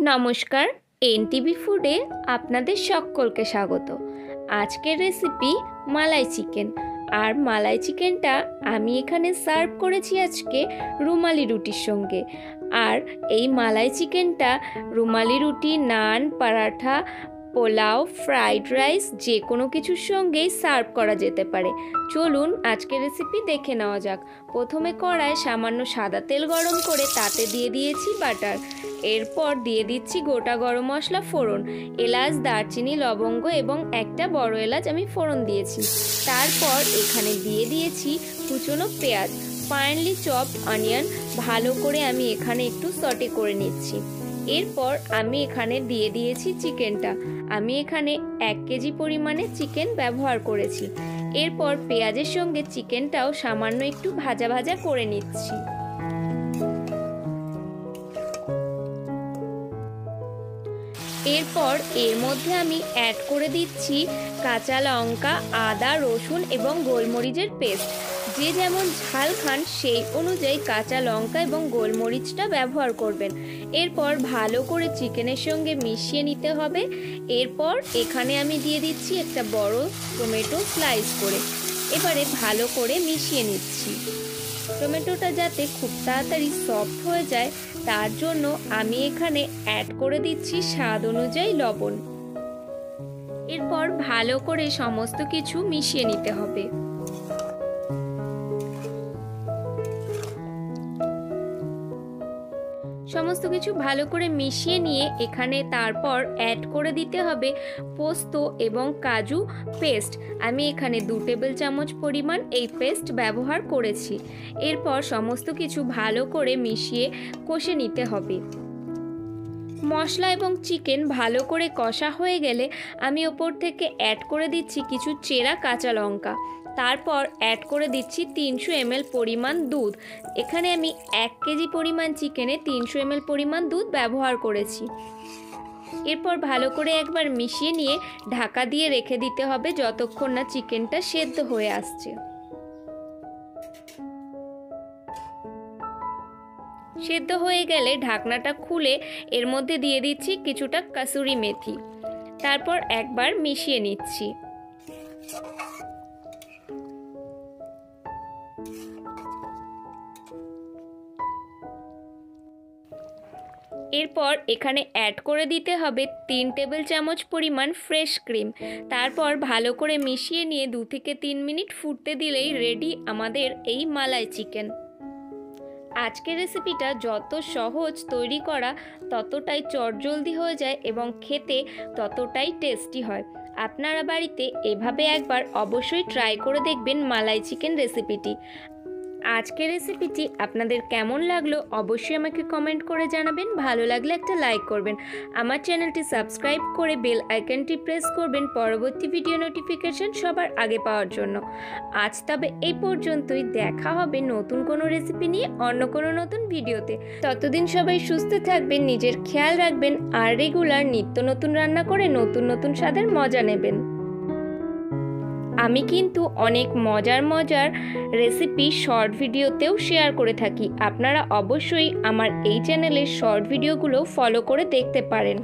নমস্কার, এনটিভি ফুডে আপনাদের সকলকে স্বাগত। আজকের রেসিপি মালাই চিকেন। আর মালাই চিকেনটা আমি এখানে সার্ভ করেছি আজকে রুমালি রুটির সঙ্গে। আর এই মালাই চিকেনটা রুমালি রুটি, নান, পরাঠা, পোলাও, ফ্রাইড রাইস যে কোনো কিছুর সঙ্গেই সার্ভ করা যেতে পারে। চলুন আজকের রেসিপি দেখে নেওয়া যাক। প্রথমে কড়ায় সামান্য সাদা তেল গরম করে তাতে দিয়ে দিয়েছি বাটার। এরপর দিয়ে দিচ্ছি গোটা গরম মশলা ফোড়ন, এলাচ, দারচিনি, লবঙ্গ এবং একটা বড় এলাচ আমি ফোড়ন দিয়েছি। তারপর এখানে দিয়ে দিয়েছি কুচনো পেঁয়াজ, ফাইনলি চপড অনিয়ন। ভালো করে আমি এখানে একটু সটে করে নিচ্ছি। এরপর আমি এখানে দিয়ে দিয়েছি চিকেনটা। আমি এখানে 1 কেজি পরিমাণে চিকেন ব্যবহার করেছি। এরপর পেঁয়াজের সঙ্গে চিকেনটাও সামান্য একটু ভাজা ভাজা করে নিচ্ছি। এরপর এর মধ্যে আমি অ্যাড করে দিচ্ছি কাঁচা লঙ্কা, আদা, রসুন এবং গোলমরিচের পেস্ট। যে যেমন ঝাল খান সেই অনুযায়ী কাঁচা লঙ্কা এবং গোলমরিচটা ব্যবহার করবেন। এরপর ভালো করে চিকেনের সঙ্গে মিশিয়ে নিতে হবে। এরপর এখানে আমি দিয়ে দিচ্ছি একটা বড় টমেটো স্লাইস করে। এবারে ভালো করে মিশিয়ে নিচ্ছি। টমেটোটা যাতে খুব তাড়াতাড়ি সফট হয়ে যায় তার জন্য আমি এখানে অ্যাড করে দিচ্ছি স্বাদ অনুযায়ী লবণ। এরপর ভালো করে সমস্ত কিছু মিশিয়ে নিতে হবে। সমস্ত কিছু ভালো করে মিশিয়ে নিয়ে এখানে তারপর অ্যাড করে দিতে হবে পোস্ত এবং কাজু পেস্ট। আমি এখানে 2 টেবিল চামচ পরিমাণ এই পেস্ট ব্যবহার করেছি। এরপর সমস্ত কিছু ভালো করে মিশিয়ে কষে নিতে হবে। মশলা এবং চিকেন ভালো করে কষা হয়ে গেলে আমি ওপর থেকে অ্যাড করে দিচ্ছি কিছু চেরা কাঁচা লঙ্কা। তারপর অ্যাড করে দিচ্ছি 300 ml পরিমাণ দুধ। এখানে আমি 1 কেজি পরিমাণ চিকেনে 300 ml পরিমাণ দুধ ব্যবহার করেছি। এরপর ভালো করে একবার মিশিয়ে নিয়ে ঢাকা দিয়ে রেখে দিতে হবে যতক্ষণ না চিকেনটা সেদ্ধ হয়ে আসছে। সেদ্ধ হয়ে গেলে ঢাকনাটা খুলে এর মধ্যে দিয়ে দিচ্ছি কিছুটা কাসুরি মেথি। তারপর একবার মিশিয়ে নিচ্ছি। এরপর এখানে অ্যাড করে দিতে হবে 3 টেবিল চামচ পরিমাণ ফ্রেশ ক্রিম। তারপর ভালো করে মিশিয়ে নিয়ে 2 থেকে 3 মিনিট ফুটতে দিলেই রেডি আমাদের এই মালাই চিকেন। আজকের রেসিপিটা যত সহজ তৈরি করা ততটাই চটজলদি হয়ে যায় এবং খেতে ততটাই টেস্টি হয়। আপনারা বাড়িতে এভাবে একবার অবশ্যই ট্রাই করে দেখবেন মালাই চিকেন রেসিপিটি। আজকের রেসিপিটি আপনাদের কেমন লাগলো অবশ্যই আমাকে কমেন্ট করে জানাবেন। ভালো লাগলে একটা লাইক করবেন। আমার চ্যানেলটি সাবস্ক্রাইব করে বেল আইকনটি প্রেস করবেন পরবর্তী ভিডিও নোটিফিকেশন সবার আগে পাওয়ার জন্য। আজ তবে এই পর্যন্তই। দেখা হবে নতুন কোনো রেসিপি নিয়ে অন্য কোনো নতুন ভিডিওতে। ততদিন সবাই সুস্থ থাকবেন, নিজের খেয়াল রাখবেন আর রেগুলার নিত্য নতুন রান্না করে নতুন নতুন স্বাদের মজা নেবেন। আমি কিন্তু অনেক মজার রেসিপি শর্ট ভিডিওতেও শেয়ার করে থাকি। আপনারা অবশ্যই আমার এই চ্যানেলের শর্ট ভিডিওগুলো ফলো করে দেখতে পারেন।